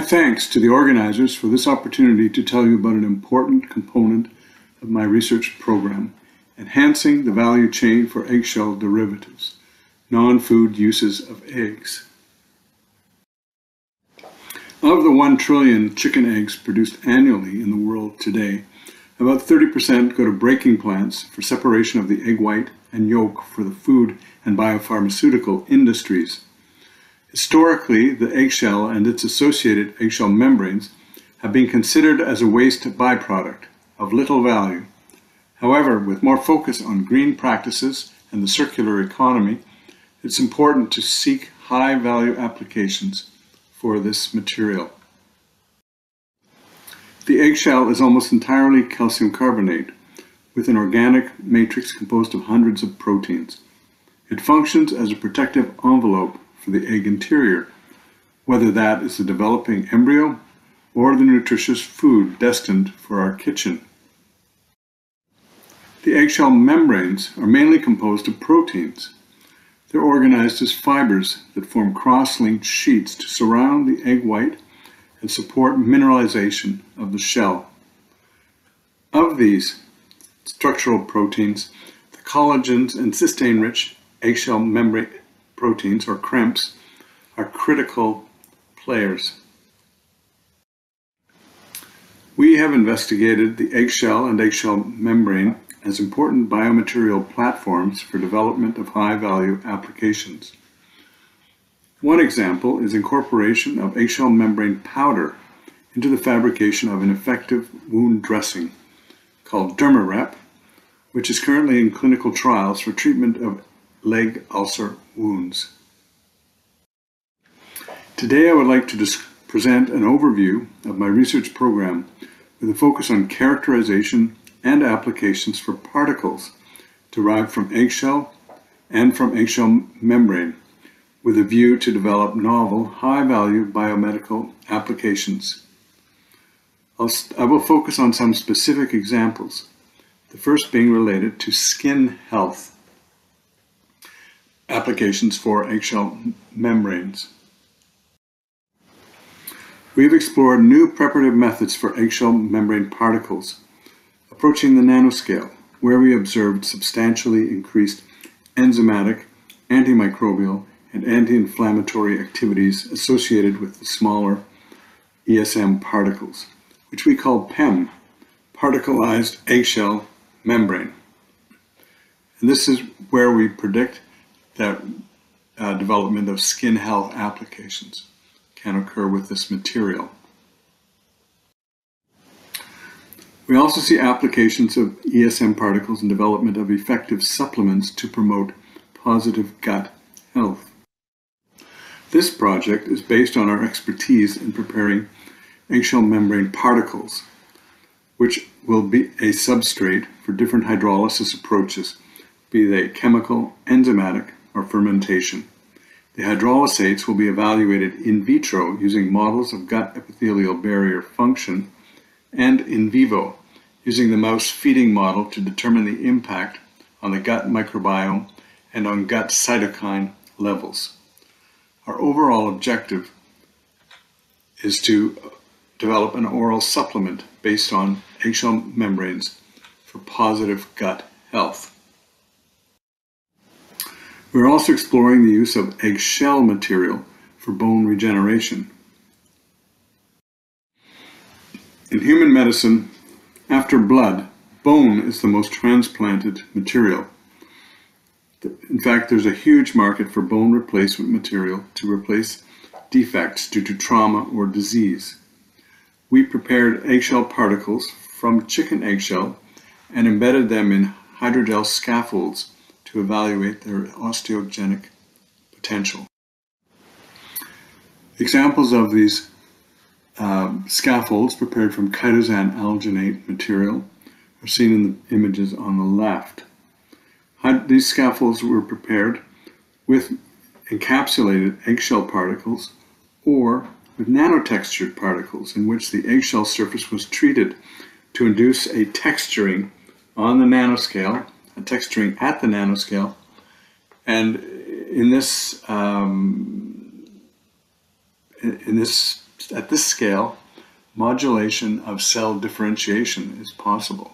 thanks to the organizers for this opportunity to tell you about an important component of my research program, enhancing the value chain for eggshell derivatives, non-food uses of eggs. Of the 1 trillion chicken eggs produced annually in the world today, about 30% go to breaking plants for separation of the egg white and yolk for the food and biopharmaceutical industries. Historically, the eggshell and its associated eggshell membranes have been considered as a waste byproduct of little value. However, with more focus on green practices and the circular economy, it's important to seek high-value applications for this material. The eggshell is almost entirely calcium carbonate, with an organic matrix composed of hundreds of proteins. It functions as a protective envelope for the egg interior, whether that is the developing embryo or the nutritious food destined for our kitchen. The eggshell membranes are mainly composed of proteins. They're organized as fibers that form cross-linked sheets to surround the egg white and support mineralization of the shell. Of these structural proteins, the collagens and cysteine-rich eggshell membrane proteins, or CREMPs, are critical players. We have investigated the eggshell and eggshell membrane as important biomaterial platforms for development of high-value applications. One example is incorporation of eggshell membrane powder into the fabrication of an effective wound dressing called DermaRep, which is currently in clinical trials for treatment of leg ulcer wounds. Today I would like to present an overview of my research program with a focus on characterization and applications for particles derived from eggshell and from eggshell membrane, with a view to develop novel, high-value biomedical applications. I will focus on some specific examples, the first being related to skin health applications for eggshell membranes. We've explored new preparative methods for eggshell membrane particles, approaching the nanoscale, where we observed substantially increased enzymatic, antimicrobial, and anti-inflammatory activities associated with the smaller ESM particles, which we call PEM, particleized eggshell membrane. And this is where we predict that development of skin health applications can occur with this material. We also see applications of ESM particles in development of effective supplements to promote positive gut health. This project is based on our expertise in preparing eggshell membrane particles, which will be a substrate for different hydrolysis approaches, be they chemical, enzymatic, or fermentation. The hydrolysates will be evaluated in vitro using models of gut epithelial barrier function and in vivo using the mouse feeding model to determine the impact on the gut microbiome and on gut cytokine levels. Our overall objective is to develop an oral supplement based on eggshell membranes for positive gut health. We're also exploring the use of eggshell material for bone regeneration. In human medicine, after blood, bone is the most transplanted material. In fact, there's a huge market for bone replacement material to replace defects due to trauma or disease. We prepared eggshell particles from chicken eggshell and embedded them in hydrogel scaffolds to evaluate their osteogenic potential. Examples of these scaffolds prepared from chitosan alginate material are seen in the images on the left. These scaffolds were prepared with encapsulated eggshell particles or with nanotextured particles in which the eggshell surface was treated to induce a texturing on the nanoscale, a texturing at the nanoscale, and in this at this scale, modulation of cell differentiation is possible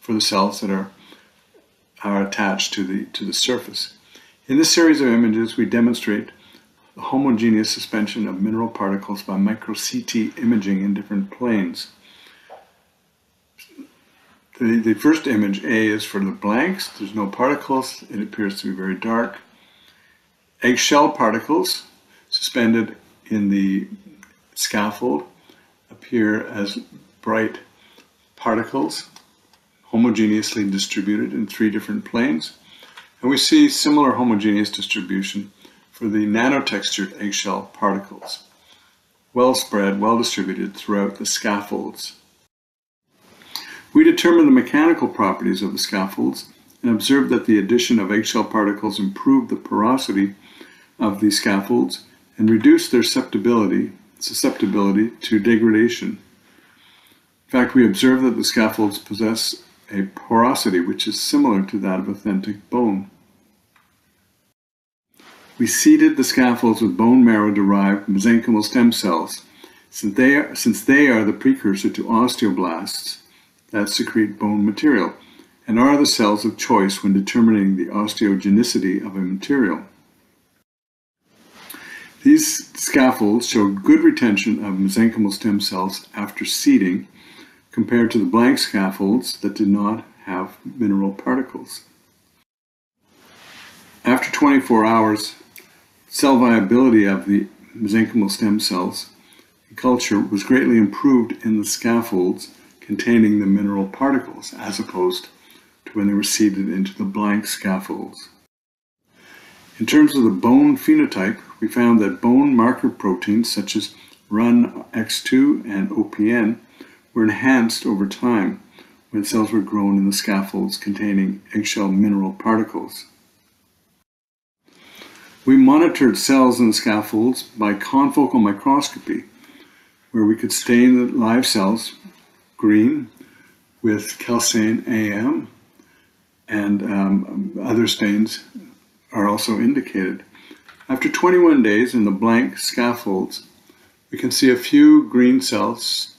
for the cells that are attached to the surface. In this series of images, we demonstrate the homogeneous suspension of mineral particles by micro-CT imaging in different planes. The first image, A, is for the blanks. There's no particles. It appears to be very dark. Eggshell particles suspended in the scaffold appear as bright particles, homogeneously distributed in 3 different planes. And we see similar homogeneous distribution for the nanotextured eggshell particles, well spread, well distributed throughout the scaffolds. We determined the mechanical properties of the scaffolds and observed that the addition of eggshell particles improved the porosity of the scaffolds and reduced their susceptibility to degradation. In fact, we observed that the scaffolds possess a porosity which is similar to that of authentic bone. We seeded the scaffolds with bone marrow-derived mesenchymal stem cells, since they are the precursor to osteoblasts that secrete bone material and are the cells of choice when determining the osteogenicity of a material. These scaffolds showed good retention of mesenchymal stem cells after seeding compared to the blank scaffolds that did not have mineral particles. After 24 hours, cell viability of the mesenchymal stem cells in culture was greatly improved in the scaffolds containing the mineral particles, as opposed to when they were seeded into the blank scaffolds. In terms of the bone phenotype, we found that bone marker proteins such as RUNX2 and OPN were enhanced over time when cells were grown in the scaffolds containing eggshell mineral particles. We monitored cells in the scaffolds by confocal microscopy, where we could stain the live cells green with calcine AM, and other stains are also indicated. After 21 days in the blank scaffolds, we can see a few green cells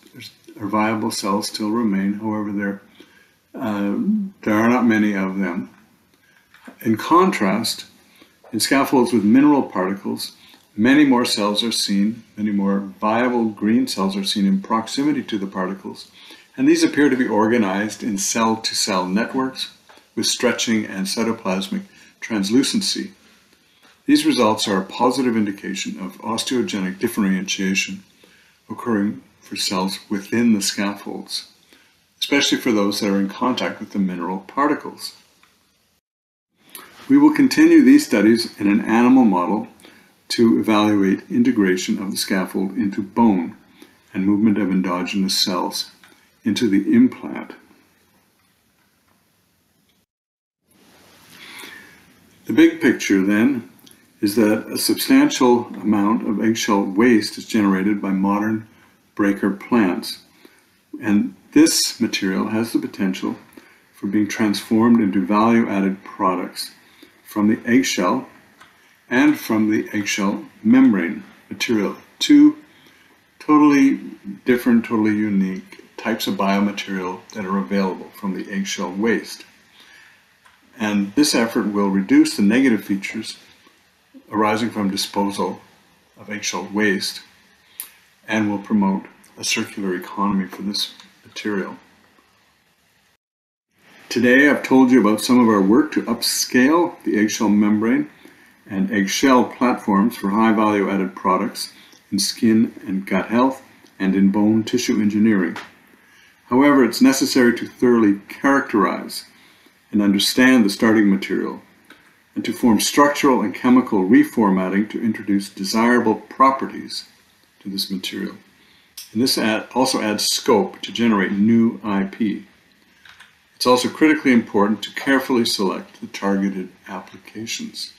or viable cells still remain. However, there are not many of them. In contrast, in scaffolds with mineral particles, many more cells are seen, many more viable green cells are seen in proximity to the particles, and these appear to be organized in cell-to-cell networks with stretching and cytoplasmic translucency. These results are a positive indication of osteogenic differentiation occurring for cells within the scaffolds, especially for those that are in contact with the mineral particles. We will continue these studies in an animal model to evaluate integration of the scaffold into bone and movement of endogenous cells into the implant. The big picture, then, is that a substantial amount of eggshell waste is generated by modern breaker plants, and this material has the potential for being transformed into value-added products from the eggshell and from the eggshell membrane material, 2 totally different, totally unique types of biomaterial that are available from the eggshell waste. And this effort will reduce the negative features arising from disposal of eggshell waste and will promote a circular economy for this material. Today I've told you about some of our work to upscale the eggshell membrane and eggshell platforms for high value added products in skin and gut health and in bone tissue engineering. However, it's necessary to thoroughly characterize and understand the starting material and to form structural and chemical reformatting to introduce desirable properties to this material. And this also adds scope to generate new IP. It's also critically important to carefully select the targeted applications.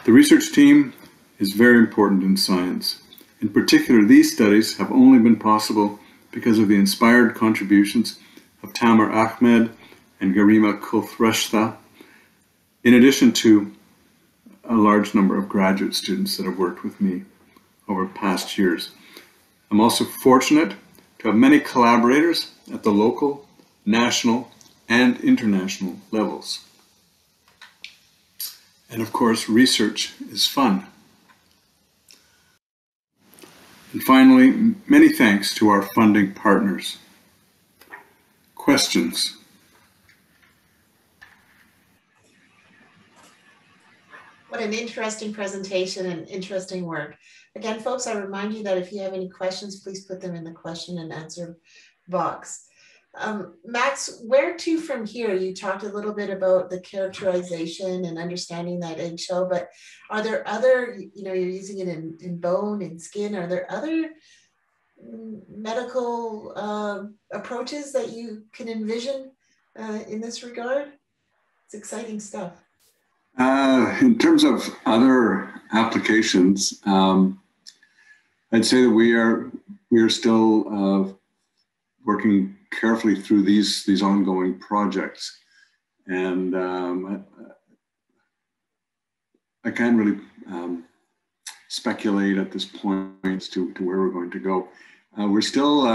The research team is very important in science. In particular, these studies have only been possible because of the inspired contributions of Tamer Ahmed and Garima Kulthreshta, in addition to a large number of graduate students that have worked with me over past years. I'm also fortunate to have many collaborators at the local, national, and international levels. And of course, research is fun. And finally, many thanks to our funding partners. Questions? What an interesting presentation and interesting work. Again, folks, I remind you that if you have any questions, please put them in the question and answer box. Max, where to from here? You talked a little bit about the characterization and understanding that eggshell, but are there other, you're using it in bone and skin, are there other medical approaches that you can envision in this regard? It's exciting stuff. In terms of other applications, I'd say that we are still working carefully through these ongoing projects, and I can't really speculate at this point as to where we're going to go. We're still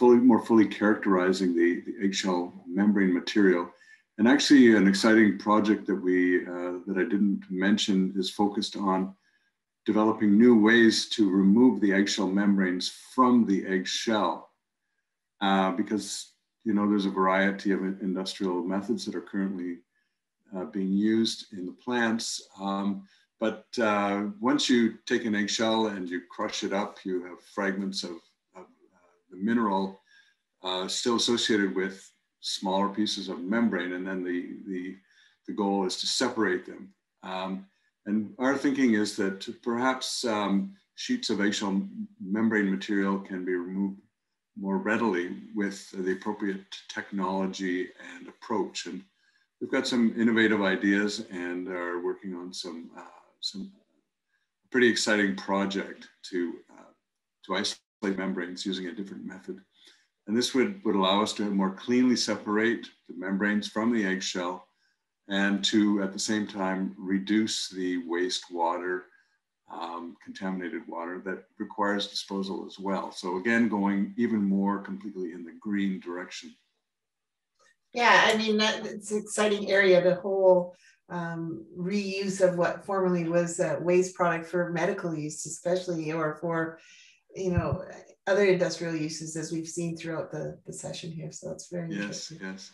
more fully characterizing the eggshell membrane material. And actually, an exciting project that I didn't mention is focused on developing new ways to remove the eggshell membranes from the eggshell, because there's a variety of industrial methods that are currently being used in the plants. But once you take an eggshell and you crush it up, you have fragments of the mineral still associated with smaller pieces of membrane, and then the goal is to separate them. And our thinking is that perhaps sheets of eggshell membrane material can be removed more readily with the appropriate technology and approach. And we've got some innovative ideas and are working on some pretty exciting project to isolate membranes using a different method. And this would allow us to more cleanly separate the membranes from the eggshell, and to, at the same time, reduce the wastewater, contaminated water that requires disposal as well. So again, going even more completely in the green direction. Yeah, I mean, it's an exciting area, the whole reuse of what formerly was a waste product for medical use, especially, or for, other industrial uses, as we've seen throughout the session here. So that's very interesting. Yes.